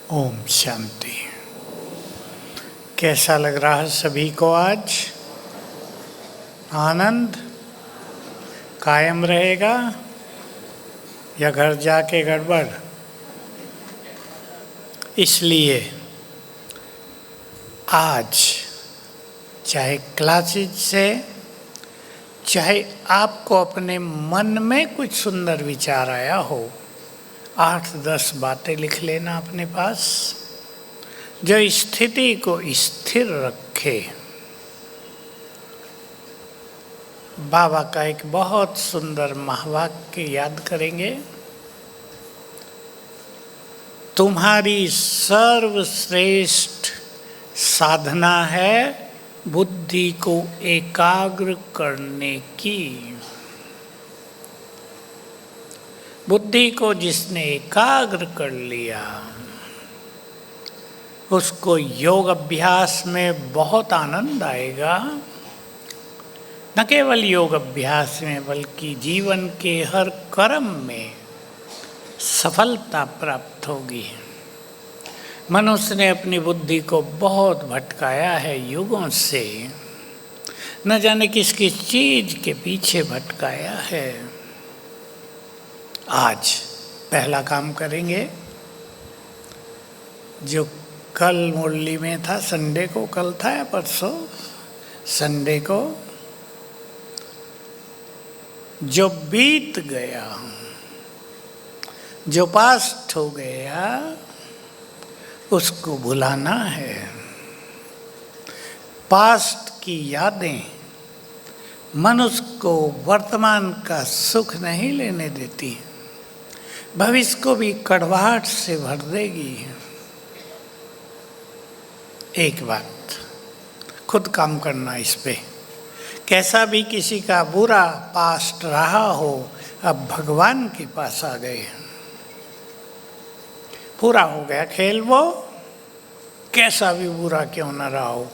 ओम शांति। कैसा लग रहा है सभी को आज? आनंद कायम रहेगा या घर जाके गड़बड़? इसलिए आज चाहे क्लासेज से, चाहे आपको अपने मन में कुछ सुंदर विचार आया हो, 8-10 बातें लिख लेना अपने पास जो स्थिति को स्थिर रखे। बाबा का एक बहुत सुंदर महावाक्य याद करेंगे। तुम्हारी सर्वश्रेष्ठ साधना है बुद्धि को एकाग्र करने की। बुद्धि को जिसने एकाग्र कर लिया उसको योग अभ्यास में बहुत आनंद आएगा। न केवल योग अभ्यास में बल्कि जीवन के हर कर्म में सफलता प्राप्त होगी। मनुष्य ने अपनी बुद्धि को बहुत भटकाया है युगों से, न जाने किस किस चीज के पीछे भटकाया है। आज पहला काम करेंगे जो कल मुरली में था, संडे को, कल था या परसों, संडे को, जो बीत गया, जो पास्ट हो गया, उसको भुलाना है। पास्ट की यादें मनुष्य को वर्तमान का सुख नहीं लेने देती, भविष्य को भी कड़वाहट से भर देगी। एक बात खुद काम करना इस पे। कैसा भी किसी का बुरा पास्ट रहा हो, अब भगवान के पास आ गए, पूरा हो गया खेल। वो कैसा भी बुरा क्यों न रहा हो,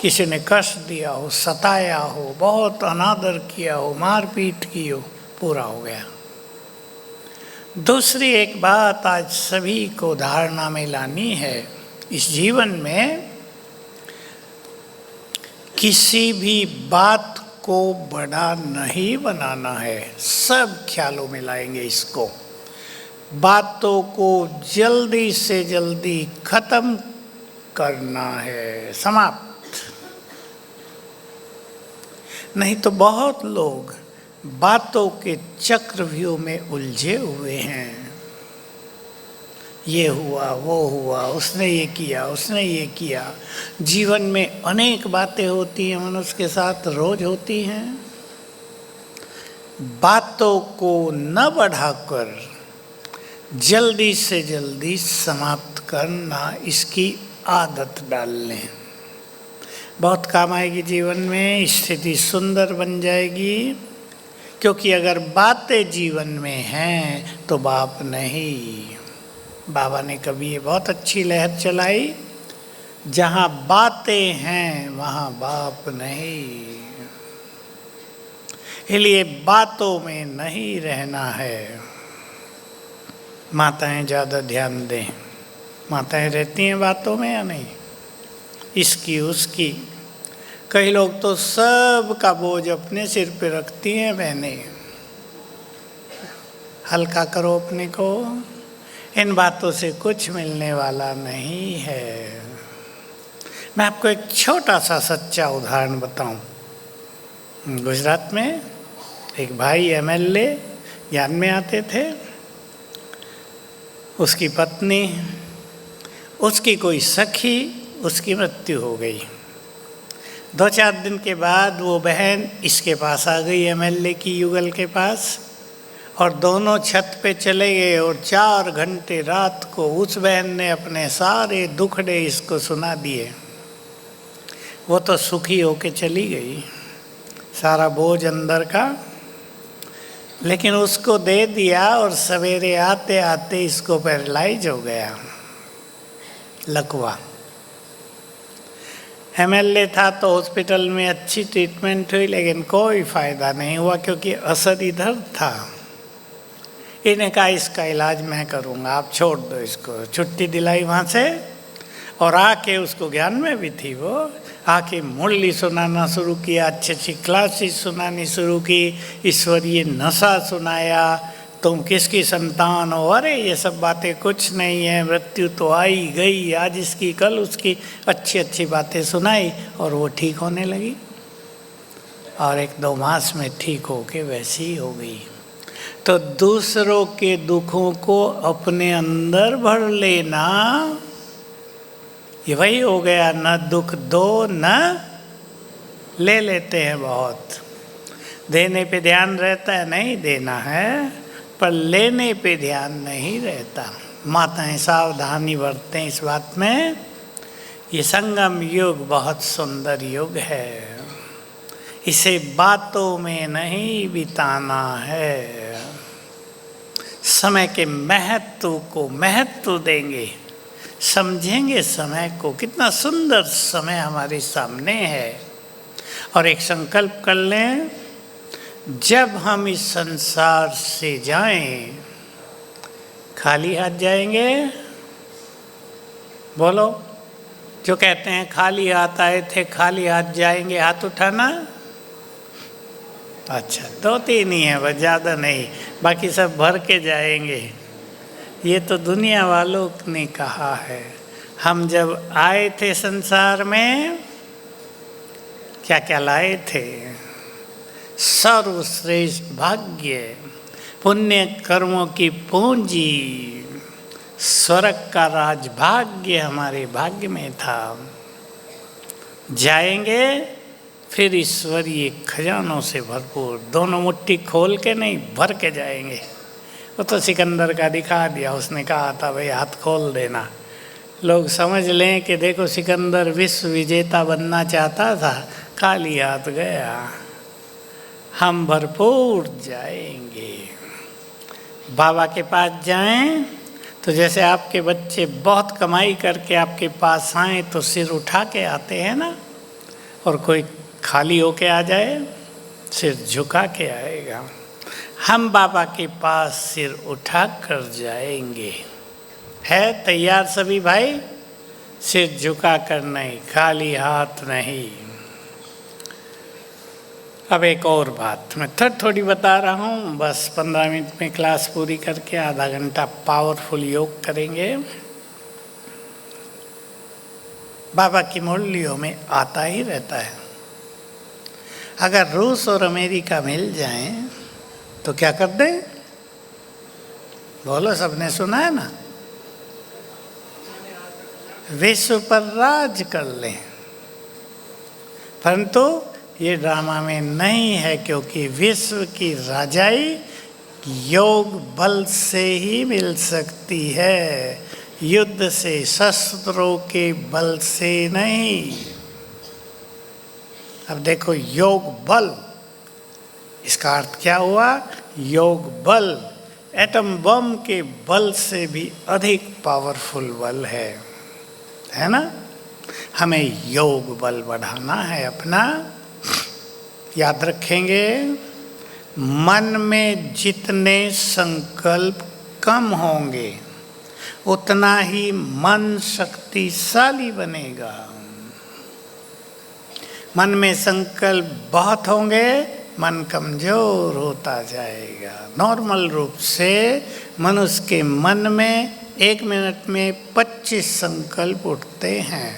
किसी ने कष्ट दिया हो, सताया हो, बहुत अनादर किया हो, मारपीट की हो, पूरा हो गया। दूसरी एक बात आज सभी को धारणा में लानी है, इस जीवन में किसी भी बात को बड़ा नहीं बनाना है। सब ख्यालों में लाएंगे इसको। बातों को जल्दी से जल्दी खत्म करना है, समाप्त। नहीं तो बहुत लोग बातों के चक्रव्यूह में उलझे हुए हैं। ये हुआ, वो हुआ, उसने ये किया, उसने ये किया। जीवन में अनेक बातें होती हैं, मनुष्य के साथ रोज होती हैं। बातों को न बढ़ाकर जल्दी से जल्दी समाप्त करना, इसकी आदत डाल लें। बहुत काम आएगी जीवन में, स्थिति सुंदर बन जाएगी। क्योंकि अगर बातें जीवन में हैं तो बाप नहीं। बाबा ने कभी ये बहुत अच्छी लहर चलाई, जहाँ बातें हैं वहाँ बाप नहीं। इसलिए बातों में नहीं रहना है। माताएं ज़्यादा ध्यान दें। माताएं रहती हैं बातों में या नहीं, इसकी उसकी। कई लोग तो सब का बोझ अपने सिर पे रखती हैं। बहनें, हल्का करो अपने को। इन बातों से कुछ मिलने वाला नहीं है। मैं आपको एक छोटा सा सच्चा उदाहरण बताऊं। गुजरात में एक भाई एमएलए ज्ञान में आते थे। उसकी पत्नी, उसकी कोई सखी, उसकी मृत्यु हो गई। 2-4 दिन के बाद वो बहन इसके पास आ गई, एमएलए की युगल के पास, और दोनों छत पे चले गए। और 4 घंटे रात को उस बहन ने अपने सारे दुखड़े इसको सुना दिए। वो तो सुखी होके चली गई, सारा बोझ अंदर का, लेकिन उसको दे दिया। और सवेरे आते आते इसको पैरालाइज हो गया, लकवा। एमएलए था तो हॉस्पिटल में अच्छी ट्रीटमेंट हुई, लेकिन कोई फ़ायदा नहीं हुआ, क्योंकि असर इधर था। इन्हें कहा इसका इलाज मैं करूँगा, आप छोड़ दो इसको। छुट्टी दिलाई वहाँ से और आके उसको ज्ञान में भी थी वो, आके मुरली सुनाना शुरू किया, अच्छी अच्छी क्लासेस सुनानी शुरू की, ईश्वरीय नशा सुनाया, तुम किसकी संतान हो, अरे ये सब बातें कुछ नहीं है, मृत्यु तो आई गई, आज इसकी कल उसकी, अच्छी अच्छी बातें सुनाई और वो ठीक होने लगी। और 1-2 मास में ठीक होके वैसी ही हो गई। तो दूसरों के दुखों को अपने अंदर भर लेना, ये वही हो गया, न दुख दो न ले लेते हैं बहुत। देने पे ध्यान रहता है, नहीं देना है, पर लेने पे ध्यान नहीं रहता। माताएं सावधानी बरतें इस बात में। ये संगम युग बहुत सुंदर युग है, इसे बातों में नहीं बिताना है। समय के महत्व को महत्व देंगे, समझेंगे समय को, कितना सुंदर समय हमारे सामने है। और एक संकल्प कर लें, जब हम इस संसार से जाएं, खाली हाथ जाएंगे? बोलो, जो कहते हैं खाली हाथ आए थे खाली हाथ जाएंगे, हाथ उठाना। अच्छा, 2-3 ही है, बस ज़्यादा नहीं, बाकी सब भर के जाएंगे। ये तो दुनिया वालों ने कहा है। हम जब आए थे संसार में, क्या क्या लाए थे? सर्वश्रेष्ठ भाग्य, पुण्य कर्मों की पूंजी, स्वर्ग का राजभाग्य हमारे भाग्य में था। जाएंगे फिर ईश्वरीय खजानों से भरपूर, दोनों मुट्ठी खोल के नहीं, भर के जाएंगे। वो तो सिकंदर का दिखा दिया, उसने कहा था भाई हाथ खोल देना। लोग समझ लें कि देखो सिकंदर विश्व विजेता बनना चाहता था, खाली हाथ गया। हम भरपूर जाएंगे। बाबा के पास जाएं तो जैसे आपके बच्चे बहुत कमाई करके आपके पास आए तो सिर उठा के आते हैं ना, और कोई खाली होके आ जाए सिर झुका के आएगा। हम बाबा के पास सिर उठा कर जाएंगे। है तैयार सभी भाई? सिर झुका कर नहीं, खाली हाथ नहीं। अब एक और बात मैं थोड़ी बता रहा हूँ, बस 15 मिनट में क्लास पूरी करके आधा घंटा पावरफुल योग करेंगे। बाबा की मुरलियों में आता ही रहता है। अगर रूस और अमेरिका मिल जाएं तो क्या कर दें? बोलो, सबने सुना है ना, विश्व पर राज कर लें। परंतु ये ड्रामा में नहीं है, क्योंकि विश्व की राजाई योग बल से ही मिल सकती है, युद्ध से, शस्त्रों के बल से नहीं। अब देखो, योग बल, इसका अर्थ क्या हुआ? योग बल एटम बम के बल से भी अधिक पावरफुल बल है ना? हमें योग बल बढ़ाना है अपना। याद रखेंगे, मन में जितने संकल्प कम होंगे उतना ही मन शक्तिशाली बनेगा। मन में संकल्प बहुत होंगे, मन कमजोर होता जाएगा। नॉर्मल रूप से मनुष्य के मन में 1 मिनट में 25 संकल्प उठते हैं।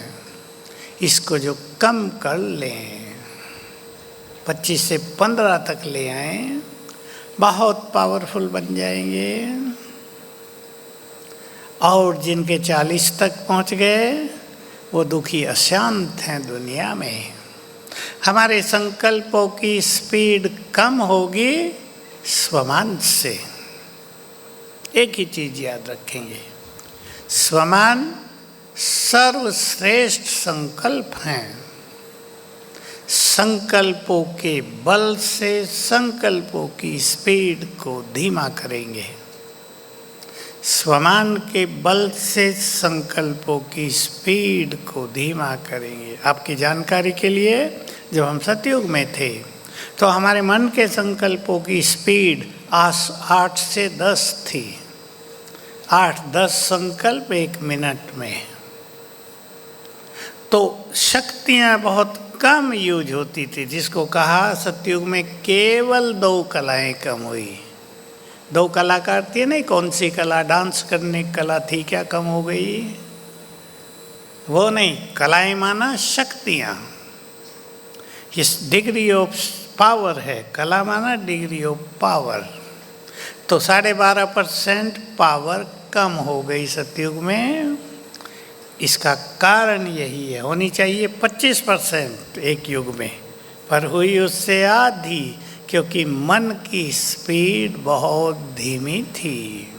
इसको जो कम कर लें, 25 से 15 तक ले आएं, बहुत पावरफुल बन जाएंगे। और जिनके 40 तक पहुंच गए वो दुखी अशांत हैं दुनिया में। हमारे संकल्पों की स्पीड कम होगी स्वमान से। एक ही चीज याद रखेंगे, स्वमान सर्वश्रेष्ठ संकल्प हैं। संकल्पों के बल से संकल्पों की स्पीड को धीमा करेंगे। स्वमान के बल से संकल्पों की स्पीड को धीमा करेंगे। आपकी जानकारी के लिए, जब हम सतयुग में थे तो हमारे मन के संकल्पों की स्पीड 8 से 10 थी। 8-10 संकल्प 1 मिनट में। तो शक्तियाँ बहुत कम यूज होती थी, जिसको कहा सतयुग में केवल 2 कलाएं कम हुई। 2 कला करती है नहीं, कौन सी कला? डांस करने की कला थी, क्या कम हो गई? वो नहीं, कलाएं माना शक्तियाँ। इस डिग्री ऑफ पावर है, कला माना डिग्री ऑफ पावर। तो 12.5% पावर कम हो गई सतयुग में। इसका कारण यही है, होनी चाहिए 25% एक युग में, पर हुई उससे आधी, क्योंकि मन की स्पीड बहुत धीमी थी।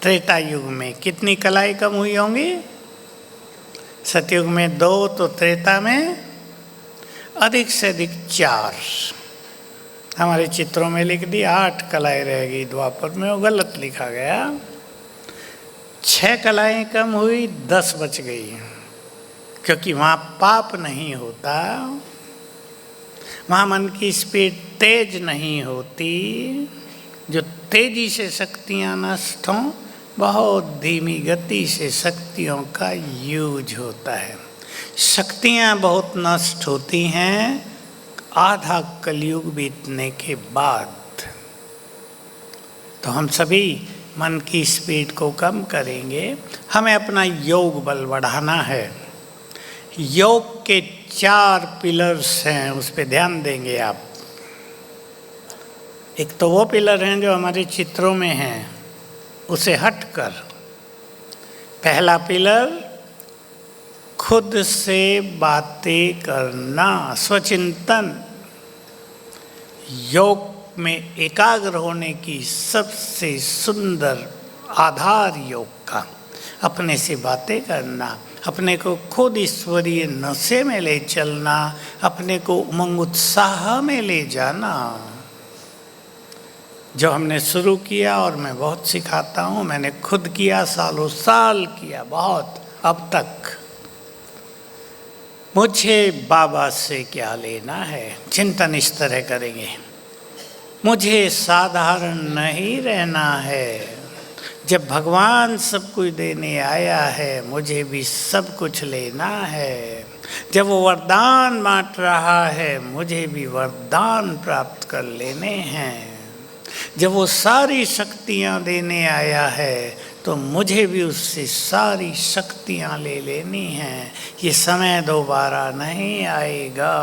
त्रेता युग में कितनी कलाएं कम हुई होंगी? सतयुग में 2, तो त्रेता में अधिक से अधिक 4। हमारे चित्रों में लिख दी 8 कलाएं रह गई, द्वापर में वो गलत लिखा गया। 6 कलाएं कम हुई, 10 बच गई, क्योंकि वहाँ पाप नहीं होता, वहाँ मन की स्पीड तेज नहीं होती। जो तेजी से शक्तियाँ नष्ट हों, बहुत धीमी गति से शक्तियों का यूज होता है। शक्तियाँ बहुत नष्ट होती हैं आधा कलयुग बीतने के बाद। तो हम सभी मन की स्पीड को कम करेंगे। हमें अपना योग बल बढ़ाना है। योग के 4 पिलर्स हैं, उस पर ध्यान देंगे आप। एक तो वो पिलर हैं जो हमारे चित्रों में हैं, उसे हटकर। पहला पिलर, खुद से बातें करना, स्वचिंतन। योग में एकाग्र होने की सबसे सुंदर आधार योग का, अपने से बातें करना, अपने को खुद ईश्वरीय नशे में ले चलना, अपने को उमंग उत्साह में ले जाना। जो हमने शुरू किया, और मैं बहुत सिखाता हूँ, मैंने खुद किया, सालों साल किया, बहुत। अब तक मुझे बाबा से क्या लेना है, चिंतन इस तरह करेंगे। मुझे साधारण नहीं रहना है। जब भगवान सब कुछ देने आया है, मुझे भी सब कुछ लेना है। जब वो वरदान बांट रहा है, मुझे भी वरदान प्राप्त कर लेने हैं। जब वो सारी शक्तियाँ देने आया है, तो मुझे भी उससे सारी शक्तियाँ ले लेनी हैं। ये समय दोबारा नहीं आएगा।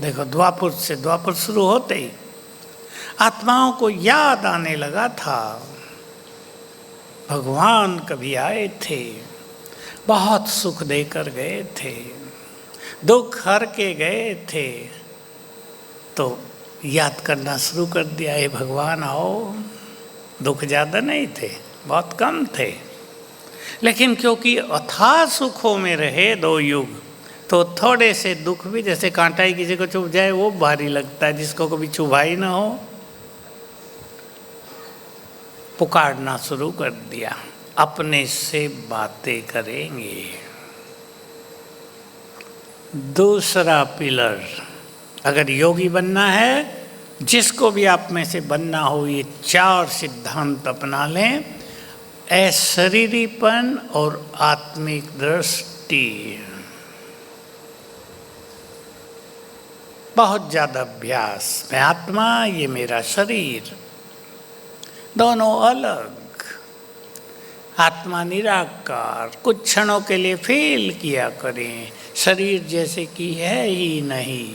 देखो, द्वापर शुरू होते ही आत्माओं को याद आने लगा था, भगवान कभी आए थे, बहुत सुख देकर गए थे, दुख हर के गए थे। तो याद करना शुरू कर दिया, हे भगवान आओ। दुख ज़्यादा नहीं थे, बहुत कम थे, लेकिन क्योंकि अथाह सुखों में रहे 2 युग, तो थोड़े से दुख भी, जैसे कांटा ही किसी को चुभ जाए वो भारी लगता है, जिसको कभी चुभा ही ना हो। पुकारना शुरू कर दिया, अपने से बातें करेंगे। दूसरा पिलर, अगर योगी बनना है, जिसको भी आप में से बनना हो, ये 4 सिद्धांत अपना लें। अशरीरीपन और आत्मिक दृष्टि। बहुत ज़्यादा अभ्यास, मैं आत्मा, ये मेरा शरीर, दोनों अलग। आत्मा निराकार, कुछ क्षणों के लिए फील किया करें, शरीर जैसे कि है ही नहीं।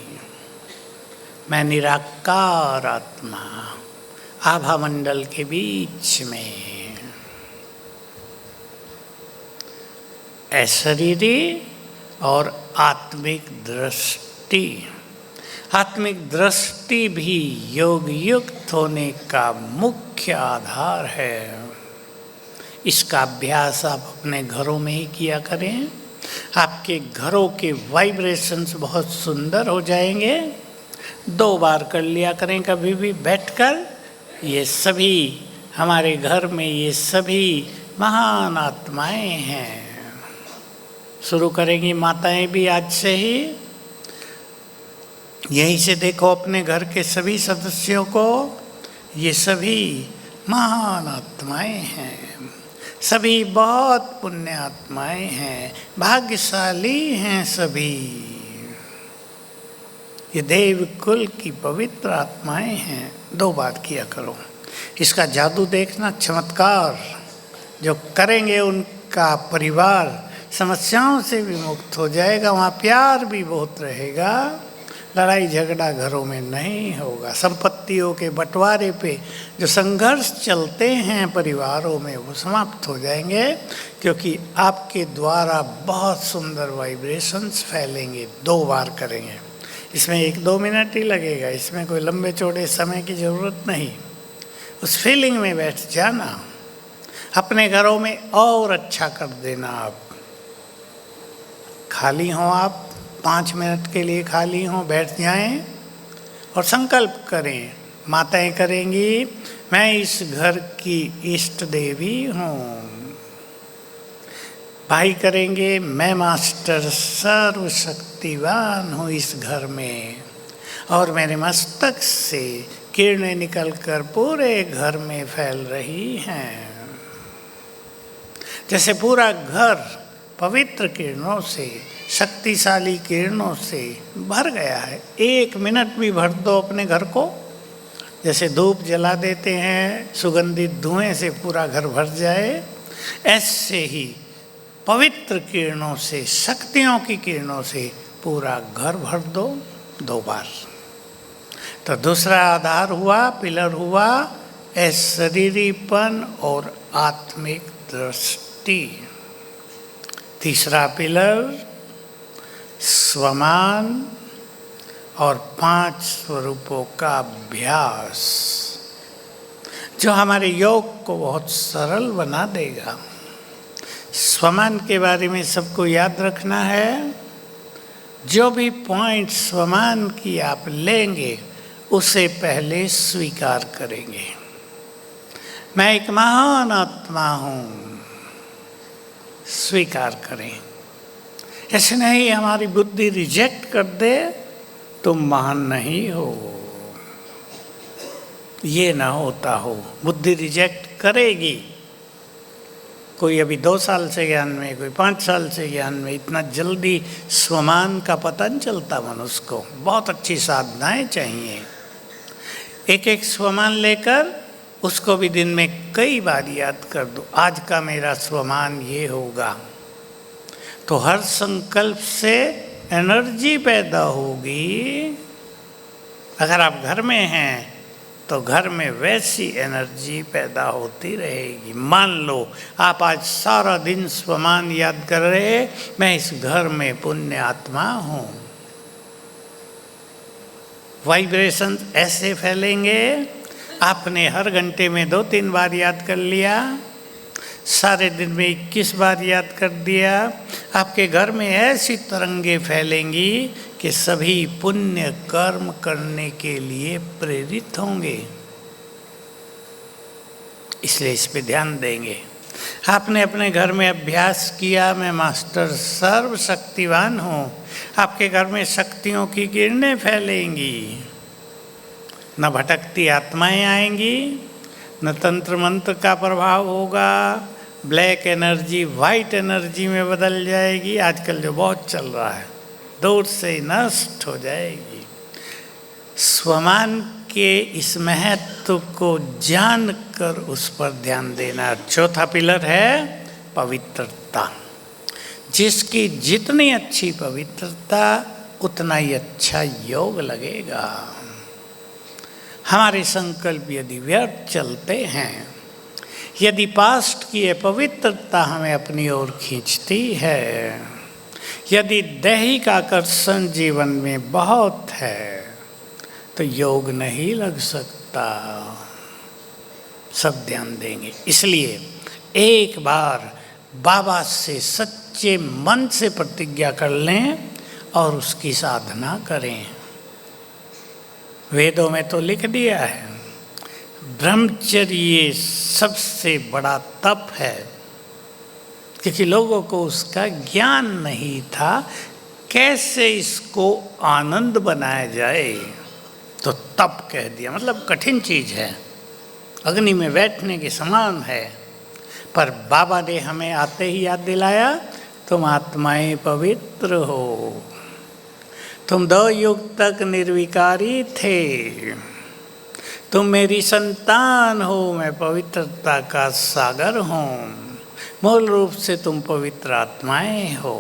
मैं निराकार आत्मा, आभा मंडल के बीच में। अशरीरी और आत्मिक दृष्टि। आत्मिक दृष्टि भी योग युक्त होने का मुख्य आधार है। इसका अभ्यास आप अपने घरों में ही किया करें। आपके घरों के वाइब्रेशंस बहुत सुंदर हो जाएंगे। 2 बार कर लिया करें कभी भी बैठकर। ये सभी हमारे घर में, ये सभी महान आत्माएं हैं, शुरू करेंगी माताएं भी आज से ही। यहीं से देखो अपने घर के सभी सदस्यों को, ये सभी महान आत्माएं हैं, सभी बहुत पुण्य आत्माएं हैं, भाग्यशाली हैं सभी। ये देव कुल की पवित्र आत्माएं हैं। 2 बार किया करो। इसका जादू देखना, चमत्कार जो करेंगे उनका परिवार समस्याओं से भी मुक्त हो जाएगा। वहाँ प्यार भी बहुत रहेगा, लड़ाई झगड़ा घरों में नहीं होगा। संपत्तियों के बंटवारे पे जो संघर्ष चलते हैं परिवारों में वो समाप्त हो जाएंगे, क्योंकि आपके द्वारा बहुत सुंदर वाइब्रेशंस फैलेंगे। 2 बार करेंगे। इसमें 1-2 मिनट ही लगेगा, इसमें कोई लंबे चौड़े समय की ज़रूरत नहीं। उस फीलिंग में बैठ जाना, अपने घरों में और अच्छा कर देना। आप खाली हों, आप 5 मिनट के लिए खाली हों, बैठ जाएं और संकल्प करें। माताएं करेंगी, मैं इस घर की इष्ट देवी हूँ। भाई करेंगे, मैं मास्टर सर्वशक्तिवान हूँ इस घर में, और मेरे मस्तक से किरणें निकलकर पूरे घर में फैल रही हैं। जैसे पूरा घर पवित्र किरणों से, शक्तिशाली किरणों से भर गया है। 1 मिनट भी भर दो अपने घर को। जैसे धूप जला देते हैं, सुगंधित धुएं से पूरा घर भर जाए, ऐसे ही पवित्र किरणों से, शक्तियों की किरणों से पूरा घर भर दो 2 बार। तो दूसरा आधार हुआ, पिलर हुआ शरीरीपन और आत्मिक दृष्टि। तीसरा पिलर स्वमान और 5 स्वरूपों का अभ्यास, जो हमारे योग को बहुत सरल बना देगा। स्वमान के बारे में सबको याद रखना है। जो भी पॉइंट स्वमान की आप लेंगे उसे पहले स्वीकार करेंगे। मैं एक महान आत्मा हूँ, स्वीकार करें। ऐसे नहीं हमारी बुद्धि रिजेक्ट कर दे तुम महान नहीं हो, ये ना होता हो। बुद्धि रिजेक्ट करेगी। कोई अभी 2 साल से ज्ञान में, कोई 5 साल से ज्ञान में, इतना जल्दी स्वमान का पता नहीं चलता मनुष्य को। बहुत अच्छी साधनाएं चाहिए। एक स्वमान लेकर उसको भी दिन में कई बार याद कर दो। आज का मेरा स्वमान ये होगा, तो हर संकल्प से एनर्जी पैदा होगी। अगर आप घर में हैं तो घर में वैसी एनर्जी पैदा होती रहेगी। मान लो आप आज सारा दिन स्वमान याद कर रहे, मैं इस घर में पुण्य आत्मा हूँ। वाइब्रेशन ऐसे फैलेंगे। आपने हर घंटे में 2-3 बार याद कर लिया, सारे दिन में 21 बार याद कर दिया। आपके घर में ऐसी तरंगे फैलेंगी कि सभी पुण्य कर्म करने के लिए प्रेरित होंगे। इसलिए इस पे ध्यान देंगे। आपने अपने घर में अभ्यास किया, मैं मास्टर सर्वशक्तिवान हूँ। आपके घर में शक्तियों की किरणें फैलेंगी। न भटकती आत्माएं आएंगी, न तंत्र मंत्र का प्रभाव होगा। ब्लैक एनर्जी वाइट एनर्जी में बदल जाएगी। आजकल जो बहुत चल रहा है, दूर से नष्ट हो जाएगी। स्वमान के इस महत्व को जानकर उस पर ध्यान देना। चौथा पिलर है पवित्रता। जिसकी जितनी अच्छी पवित्रता उतना ही अच्छा योग लगेगा। हमारे संकल्प यदि व्यर्थ चलते हैं, यदि पास्ट की पवित्रता हमें अपनी ओर खींचती है, यदि दैहिक आकर्षण जीवन में बहुत है, तो योग नहीं लग सकता। सब ध्यान देंगे। इसलिए एक बार बाबा से सच्चे मन से प्रतिज्ञा कर लें और उसकी साधना करें। वेदों में तो लिख दिया है, ब्रह्मचर्य सबसे बड़ा तप है। क्योंकि लोगों को उसका ज्ञान नहीं था कैसे इसको आनंद बनाया जाए। तो तप कह दिया, मतलब कठिन चीज है, अग्नि में बैठने के समान है। पर बाबा ने हमें आते ही याद दिलाया, तुम आत्माएं पवित्र हो, तुम 2 युग तक निर्विकारी थे, तुम मेरी संतान हो, मैं पवित्रता का सागर हूँ, मूल रूप से तुम पवित्र आत्माएं हो।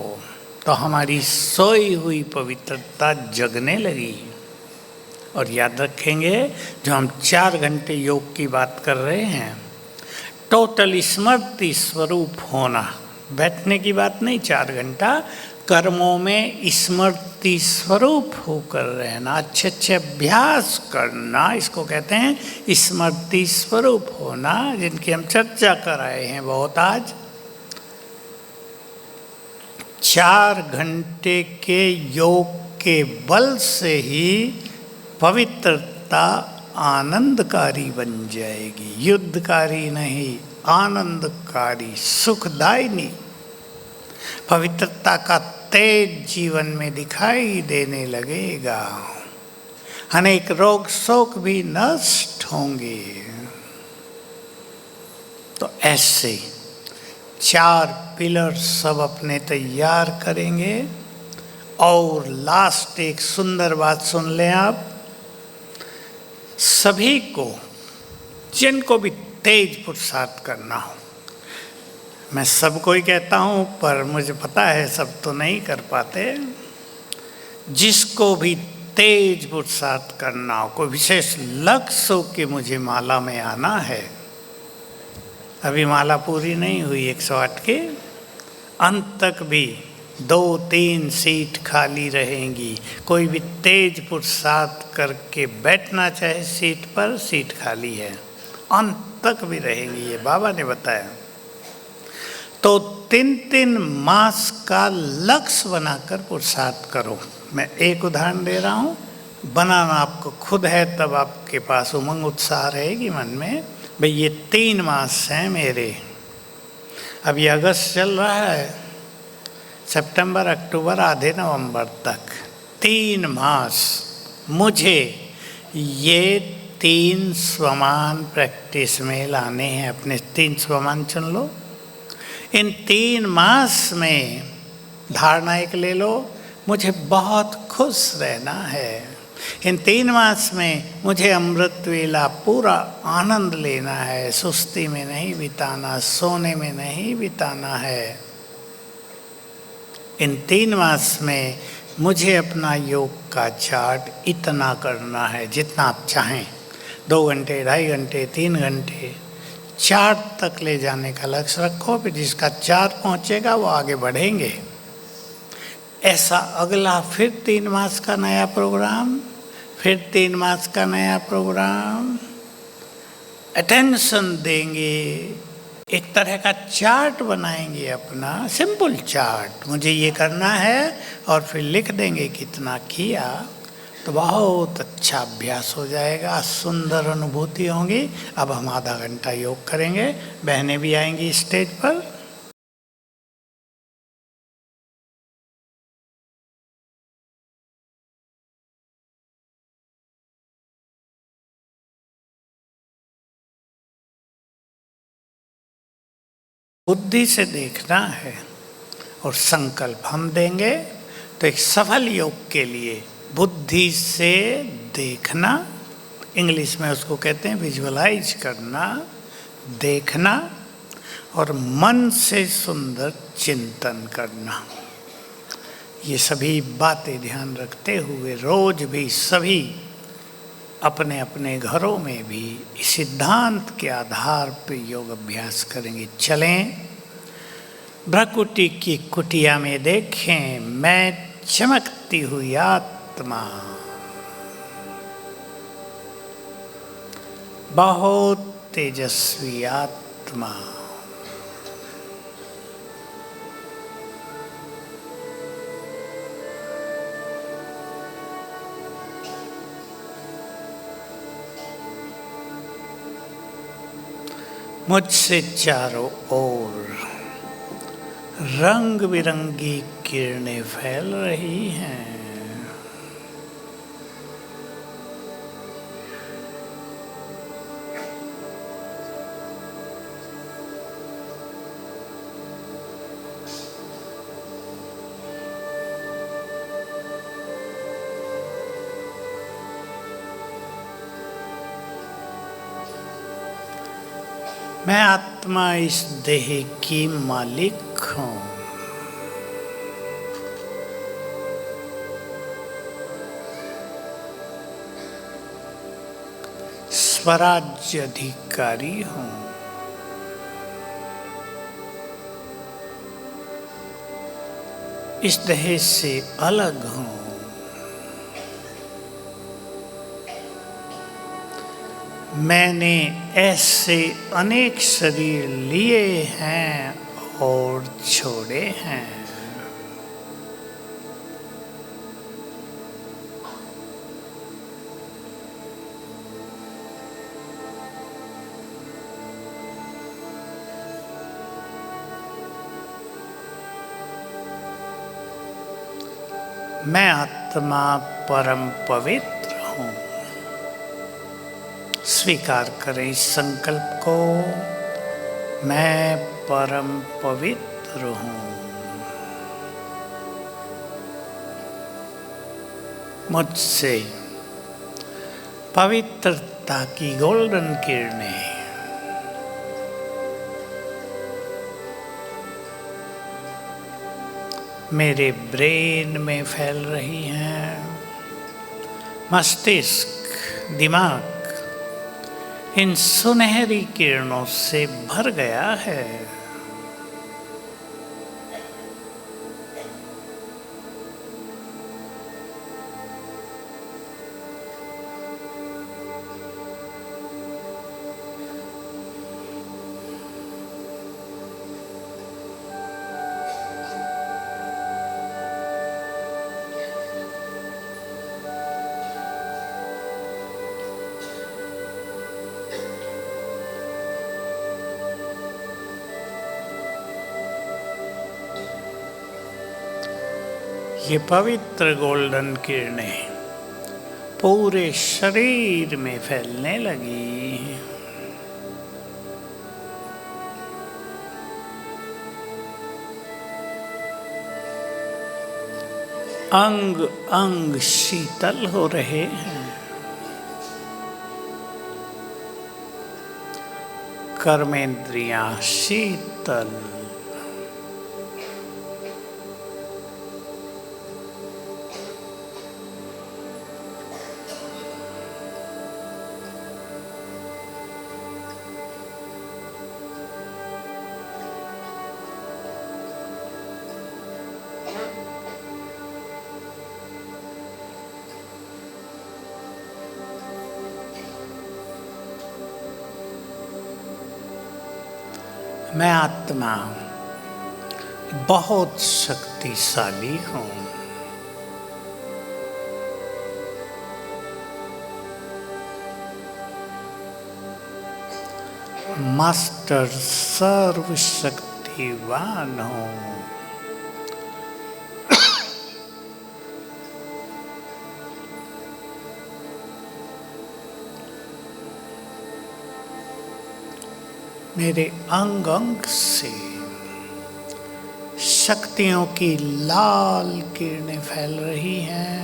तो हमारी सोई हुई पवित्रता जगने लगी। और याद रखेंगे, जो हम 4 घंटे योग की बात कर रहे हैं, टोटल स्मृति स्वरूप होना, बैठने की बात नहीं, 4 घंटा कर्मों में स्मृति स्वरूप होकर रहना, अच्छे अच्छे अभ्यास करना, इसको कहते हैं स्मृति स्वरूप होना, जिनकी हम चर्चा कर आए हैं बहुत आज। 4 घंटे के योग के बल से ही पवित्रता आनंदकारी बन जाएगी, युद्धकारी नहीं, आनंदकारी, सुखदायिनी। पवित्रता का तेज जीवन में दिखाई देने लगेगा, अनेक रोग शोक भी नष्ट होंगे। तो ऐसे 4 पिलर सब अपने तैयार करेंगे। और लास्ट एक सुंदर बात सुन लें आप, सभी को, जिनको भी तेज पुरुषार्थ करना हो, मैं सबको ही कहता हूँ पर मुझे पता है सब तो नहीं कर पाते, जिसको भी तेज पुरुषार्थ करना हो, कोई विशेष लक्ष्य हो कि मुझे माला में आना है, अभी माला पूरी नहीं हुई 108 के अंत तक भी 2-3 सीट खाली रहेंगी, कोई भी तेज पुरुषार्थ करके बैठना चाहे सीट पर, सीट खाली है, अंत तक भी रहेंगी, ये बाबा ने बताया। तो 3-3 मास का लक्ष्य बनाकर पुरुषार्थ करो। मैं एक उदाहरण दे रहा हूँ, बनाना आपको खुद है, तब आपके पास उमंग उत्साह रहेगी मन में, भाई ये 3 मास हैं मेरे, अब ये अगस्त चल रहा है, सितंबर अक्टूबर आधे नवंबर तक 3 मास मुझे ये 3 स्वमान प्रैक्टिस में लाने हैं। अपने 3 स्वमान चुन लो, इन 3 मास में धारणा एक ले लो, मुझे बहुत खुश रहना है, इन 3 मास में मुझे अमृत वेला पूरा आनंद लेना है, सुस्ती में नहीं बिताना, सोने में नहीं बिताना है, इन 3 मास में मुझे अपना योग का चार्ट इतना करना है जितना आप चाहें, 2 घंटे, 2.5 घंटे, 3 घंटे, 4 तक ले जाने का लक्ष्य रखो। फिर जिसका 4 पहुंचेगा वो आगे बढ़ेंगे। ऐसा अगला फिर 3 मास का नया प्रोग्राम, फिर 3 मास का नया प्रोग्राम, अटेंशन देंगे, एक तरह का चार्ट बनाएंगे अपना, सिंपल चार्ट, मुझे ये करना है, और फिर लिख देंगे कितना किया, तो बहुत अच्छा अभ्यास हो जाएगा, सुंदर अनुभूति होंगी। अब हम आधा घंटा योग करेंगे, बहनें भी आएंगी स्टेज पर। बुद्धि से देखना है और संकल्प हम देंगे। तो एक सफल योग के लिए बुद्धि से देखना, इंग्लिश में उसको कहते हैं विजुअलाइज करना, देखना, और मन से सुंदर चिंतन करना। ये सभी बातें ध्यान रखते हुए रोज भी सभी अपने अपने घरों में भी इस सिद्धांत के आधार पर योग अभ्यास करेंगे। चलें, भ्रकुटी की कुटिया में देखें मैं चमकती हुई आत्मा, बहुत तेजस्वी आत्मा, मुझसे चारों ओर रंग बिरंगी किरणें फैल रही हैं। मैं आत्मा इस देह की मालिक हूँ। स्वराज्य अधिकारी हूँ। इस देह से अलग हूँ। मैंने ऐसे अनेक शरीर लिए हैं और छोड़े हैं। मैं आत्मा परम पवित्र हूँ। स्वीकार करें इस संकल्प को, मैं परम पवित्र हूँ। मुझसे पवित्रता की गोल्डन किरणें मेरे ब्रेन में फैल रही हैं। मस्तिष्क, दिमाग इन सुनहरी किरणों से भर गया है। ये पवित्र गोल्डन किरणें पूरे शरीर में फैलने लगी। अंग अंग शीतल हो रहे हैं। कर्मेंद्रियां शीतल। मैं आत्मा बहुत शक्तिशाली हूँ। मास्टर सर्वशक्तिवान हूँ। मेरे अंग अंग से शक्तियों की लाल किरणें फैल रही हैं।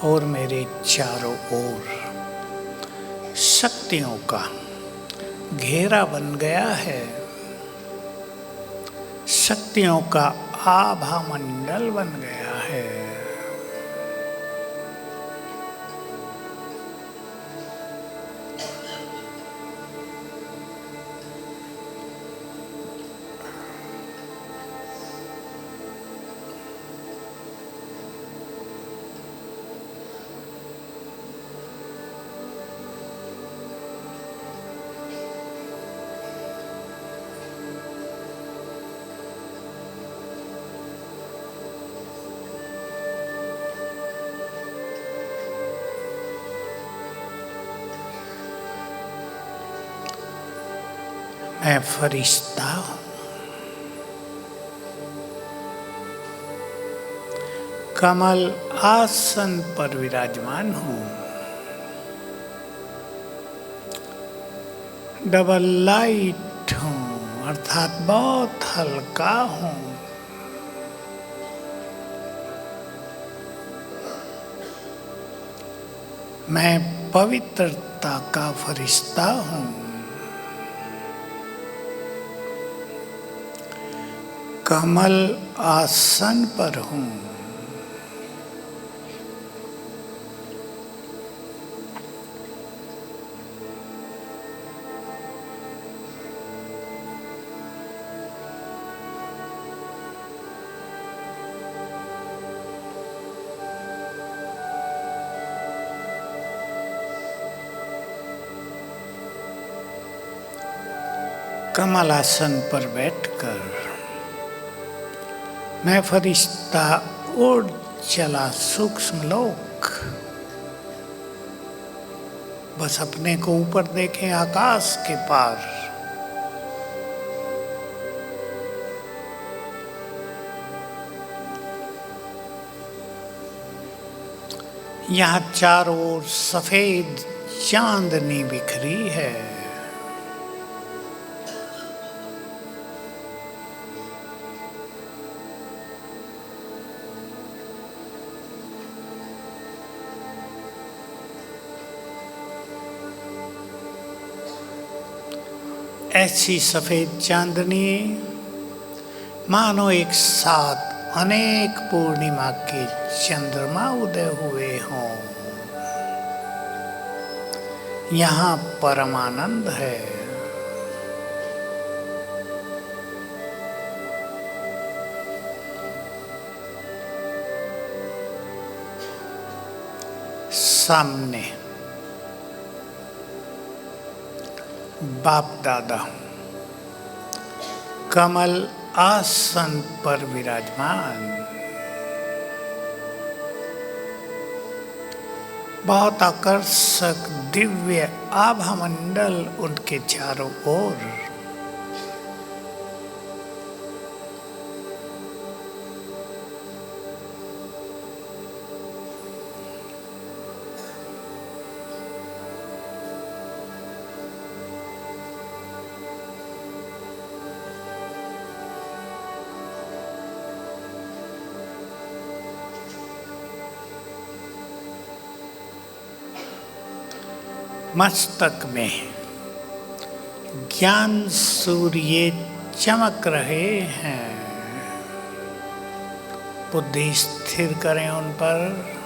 और मेरे चारों ओर शक्तियों का घेरा बन गया है। शक्तियों का आभा मंडल बन गया है। मैं फरिश्ता हूँ। कमल आसन पर विराजमान हूँ। डबल लाइट हूँ अर्थात बहुत हल्का हूँ। मैं पवित्रता का फरिश्ता हूँ। कमल आसन पर हूँ। कमल आसन पर बैठकर मैं फरिश्ता उड़ चला सूक्ष्म लोक। बस अपने को ऊपर देखें आकाश के पार। यहाँ चारों ओर सफेद चांदनी बिखरी है। ऐसी सफेद चांदनी मानो एक साथ अनेक पूर्णिमा के चंद्रमा उदय हुए हों। यहाँ परमानंद है। सामने बाप दादा कमल आसन पर विराजमान। बहुत आकर्षक दिव्य आभा मंडल उनके चारों ओर। मस्तक में ज्ञान सूर्य चमक रहे हैं। बुद्धि स्थिर करें उन पर।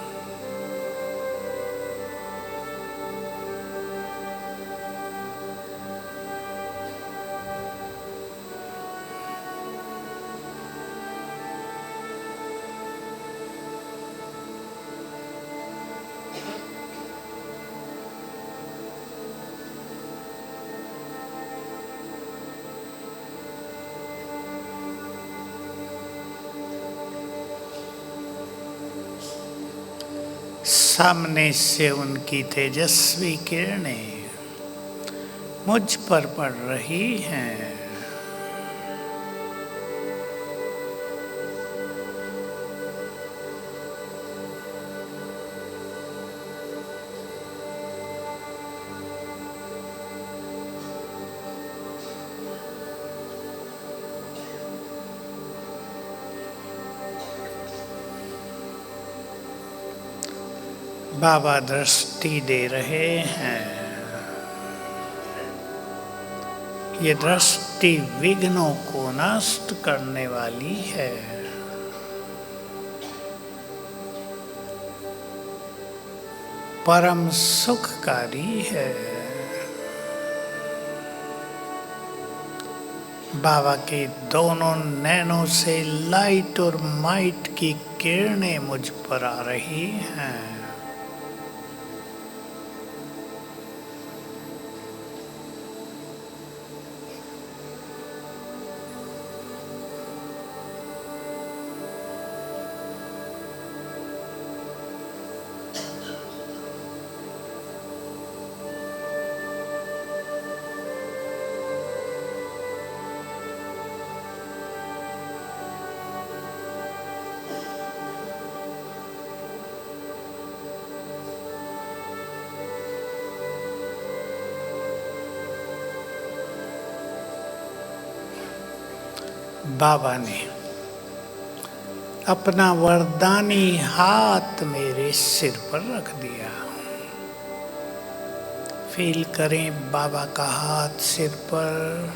सामने से उनकी तेजस्वी किरणें मुझ पर पड़ रही हैं। बाबा दृष्टि दे रहे हैं। ये दृष्टि विघ्नों को नष्ट करने वाली है। परम सुखकारी है। बाबा के दोनों नैनों से लाइट और माइट की किरणें मुझ पर आ रही हैं। बाबा ने अपना वरदानी हाथ मेरे सिर पर रख दिया। फील करें बाबा का हाथ सिर पर।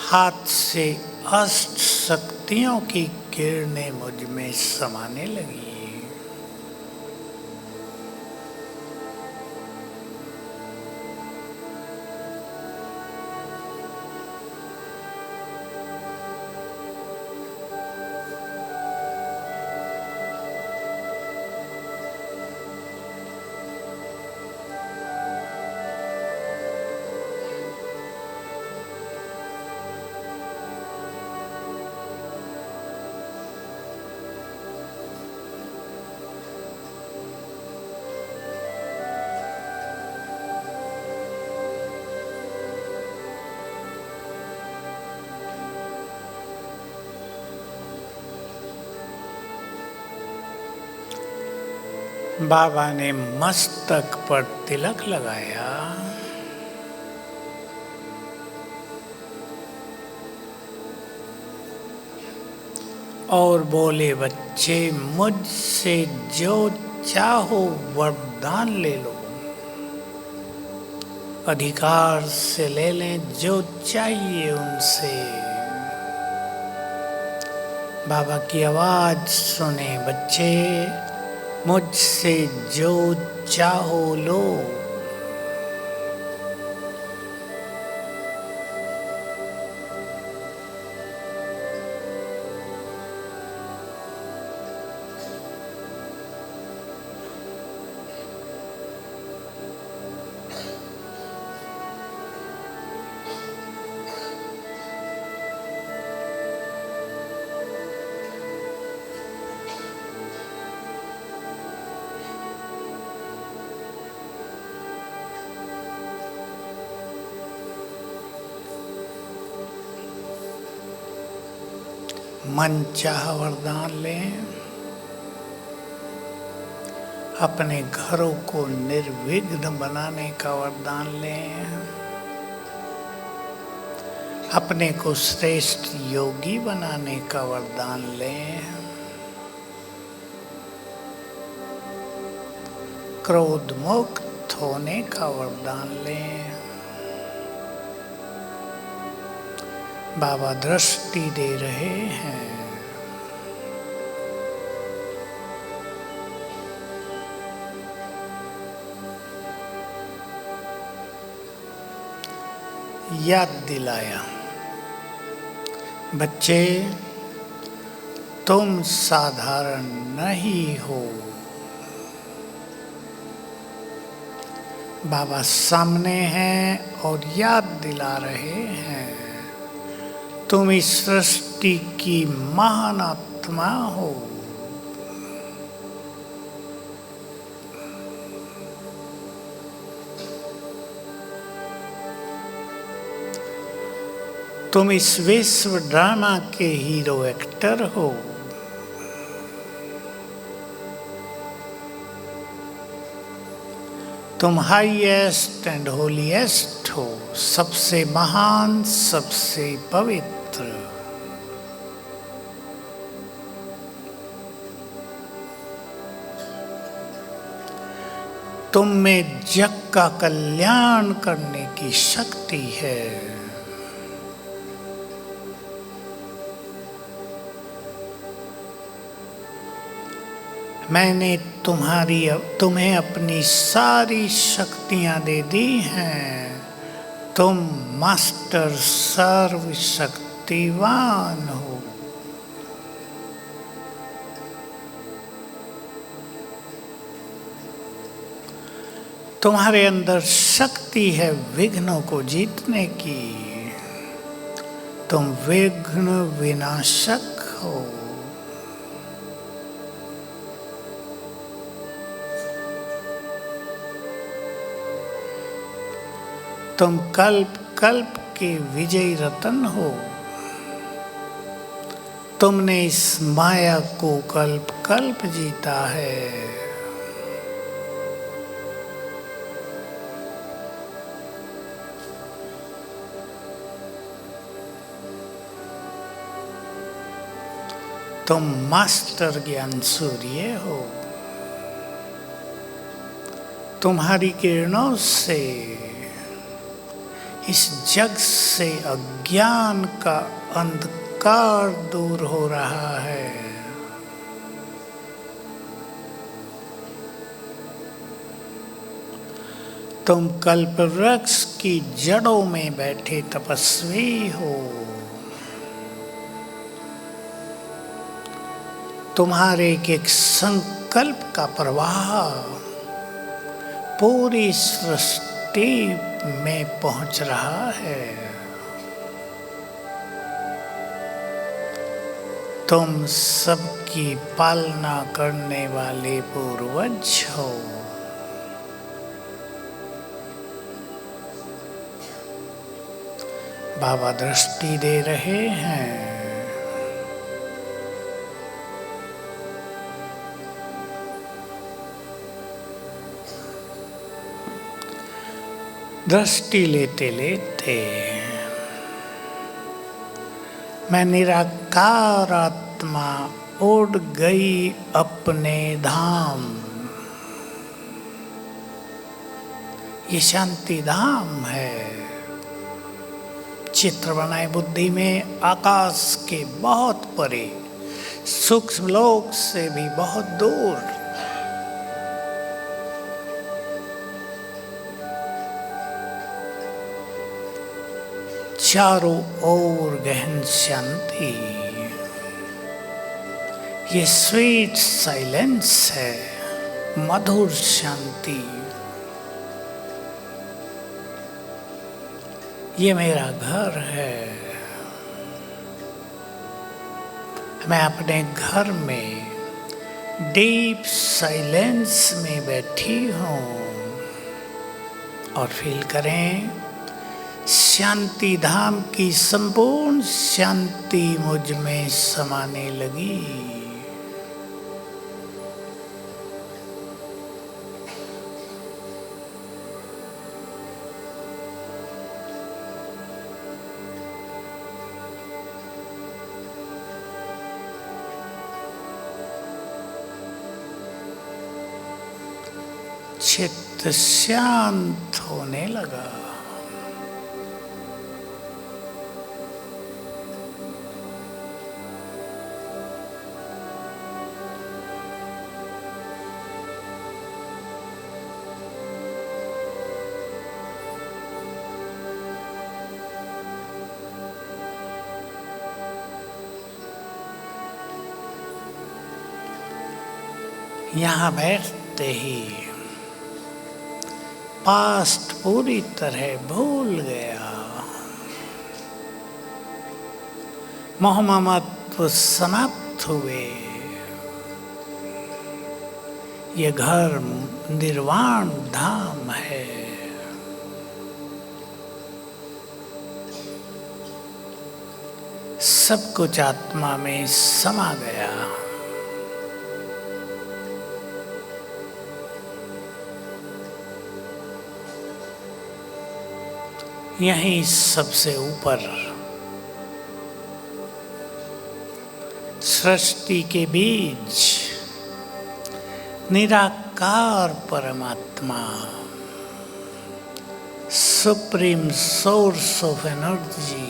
हाथ से अष्ट शक्तियों की किरणें मुझ में समाने लगी। बाबा ने मस्तक पर तिलक लगाया और बोले, बच्चे मुझसे जो चाहो वरदान ले लो, अधिकार से ले लें जो चाहिए उनसे। बाबा की आवाज सुने, बच्चे मुझसे जो चाहो लो। मनचाह वरदान लें। अपने घरों को निर्विघ्न बनाने का वरदान लें। अपने को श्रेष्ठ योगी बनाने का वरदान लें। क्रोध मुक्त होने का वरदान लें। बाबा दृष्टि दे रहे हैं। याद दिलाया, बच्चे तुम साधारण नहीं हो। बाबा सामने हैं और याद दिला रहे हैं, तुम इस सृष्टि की महान आत्मा हो। तुम इस विश्व ड्रामा के हीरो एक्टर हो। तुम हाईएस्ट एंड होलीएस्ट हो, सबसे महान, सबसे पवित्र। तुम में जग का कल्याण करने की शक्ति है। मैंने तुम्हें अपनी सारी शक्तियां दे दी हैं। तुम मास्टर सर्वशक्तिवान हो। तुम्हारे अंदर शक्ति है विघ्नों को जीतने की। तुम विघ्न विनाशक हो। तुम कल्प कल्प के विजयी रतन हो। तुमने इस माया को कल्प कल्प जीता है। तुम मास्टर ज्ञान सूर्य हो। तुम्हारी किरणों से इस जग से अज्ञान का अंधकार दूर हो रहा है। तुम कल्पवृक्ष की जड़ों में बैठे तपस्वी हो। तुम्हारे एक संकल्प का प्रवाह पूरी सृष्टि में पहुंच रहा है। तुम सबकी पालना करने वाले पूर्वज हो। बाबा दृष्टि दे रहे हैं। दृष्टि लेते लेते मैं निराकार आत्मा उड़ गई अपने धाम। ये शांति धाम है। चित्र बनाए बुद्धि में आकाश के बहुत परे, सूक्ष्म लोक से भी बहुत दूर। चारों ओर गहन शांति। ये स्वीट साइलेंस है, मधुर शांति। ये मेरा घर है। मैं अपने घर में डीप साइलेंस में बैठी हूँ। और फील करें शांति धाम की संपूर्ण शांति मुझ में समाने लगी। चित्त शांत होने लगा। यहाँ बैठते ही पास्ट पूरी तरह भूल गया। मोह ममत्व समाप्त हुए। ये घर निर्वाण धाम है। सब कुछ आत्मा में समा गया। यहीं सबसे ऊपर सृष्टि के बीच निराकार परमात्मा, सुप्रीम सोर्स ऑफ एनर्जी,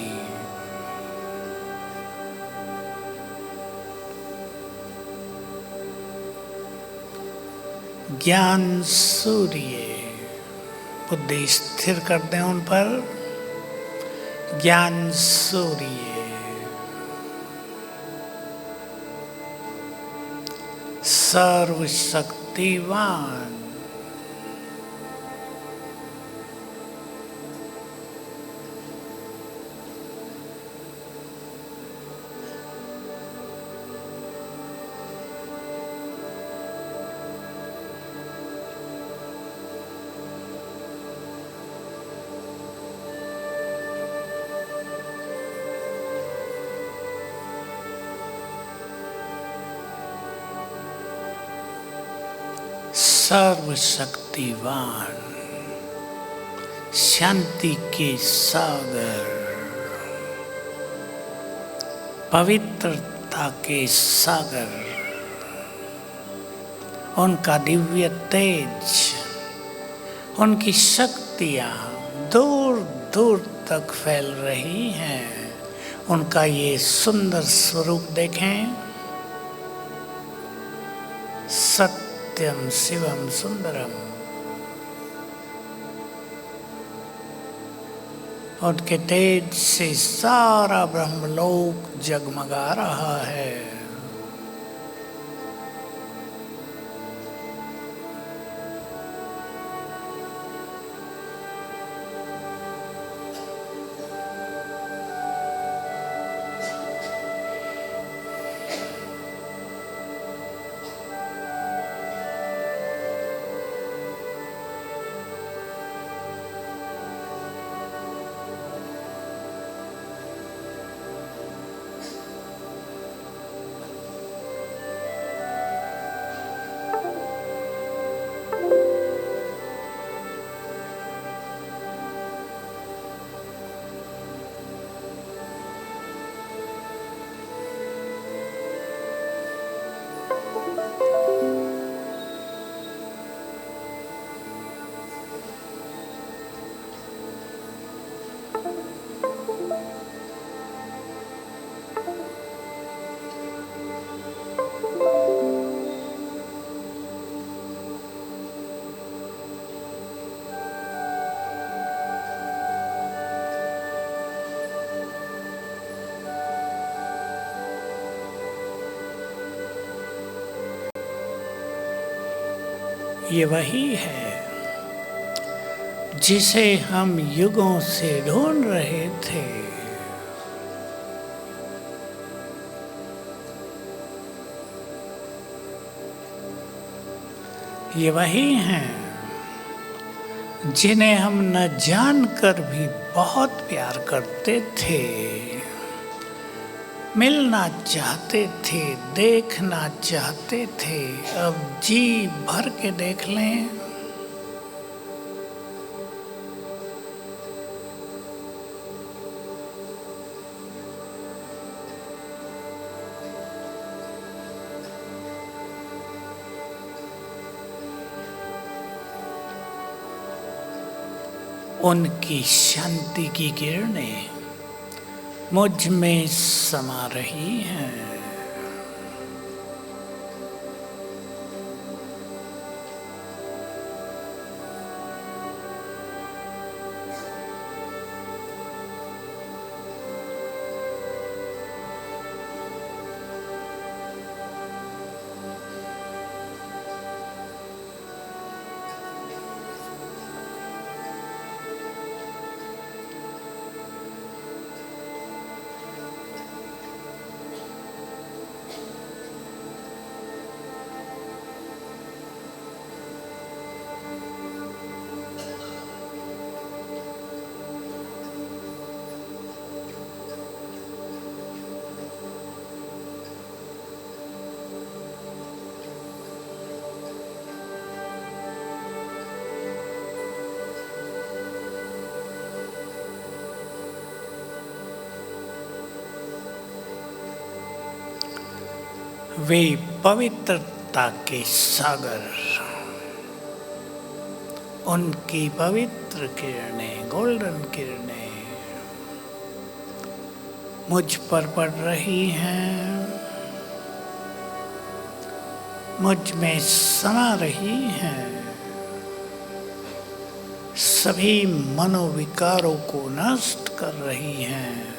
ज्ञान सूर्य, बुद्धि स्थिर कर दें उन पर। ज्ञान सूर्य, सर्वशक्तिवान, सर्वशक्तिवान, शांति के सागर, पवित्रता पवित्रता के सागर, उनका दिव्य तेज, उनकी शक्तियाँ दूर दूर तक फैल रही हैं। उनका ये सुंदर स्वरूप देखें। सत्यम शिवम सुंदरम। उनके तेज से सारा ब्रह्मलोक जगमगा रहा है। ये वही है जिसे हम युगों से ढूंढ रहे थे। ये वही हैं जिन्हें हम न जानकर भी बहुत प्यार करते थे, मिलना चाहते थे, देखना चाहते थे। अब जी भर के देख लें। उनकी शांति की किरणें मुझ में समा रही हैं। वे पवित्रता के सागर, उनकी पवित्र किरणें, गोल्डन किरणें मुझ पर पड़ रही हैं, मुझ में समा रही हैं। सभी मनोविकारों को नष्ट कर रही हैं।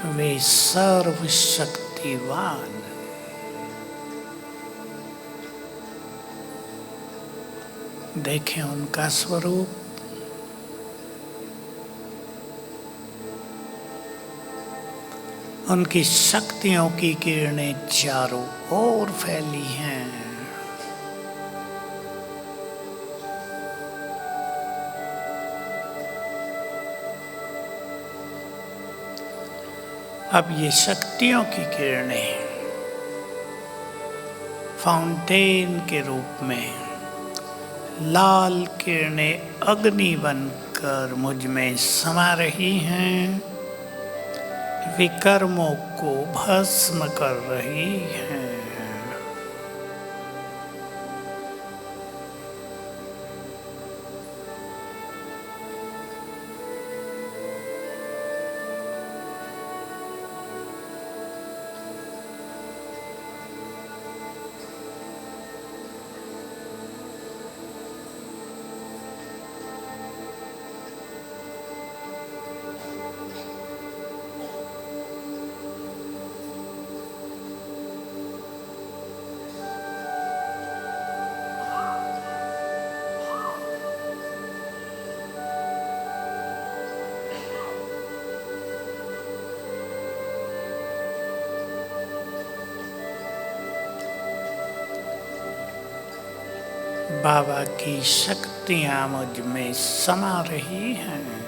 वे सर्वशक्तिवान। देखें उनका स्वरूप। उनकी शक्तियों की किरणें चारों ओर फैली हैं। अब ये शक्तियों की किरणें फाउंटेन के रूप में लाल किरणें अग्नि बनकर मुझ में समा रही हैं, विकर्मों को भस्म कर रही हैं। बाबा की शक्तियाँ मुझ में समा रही हैं।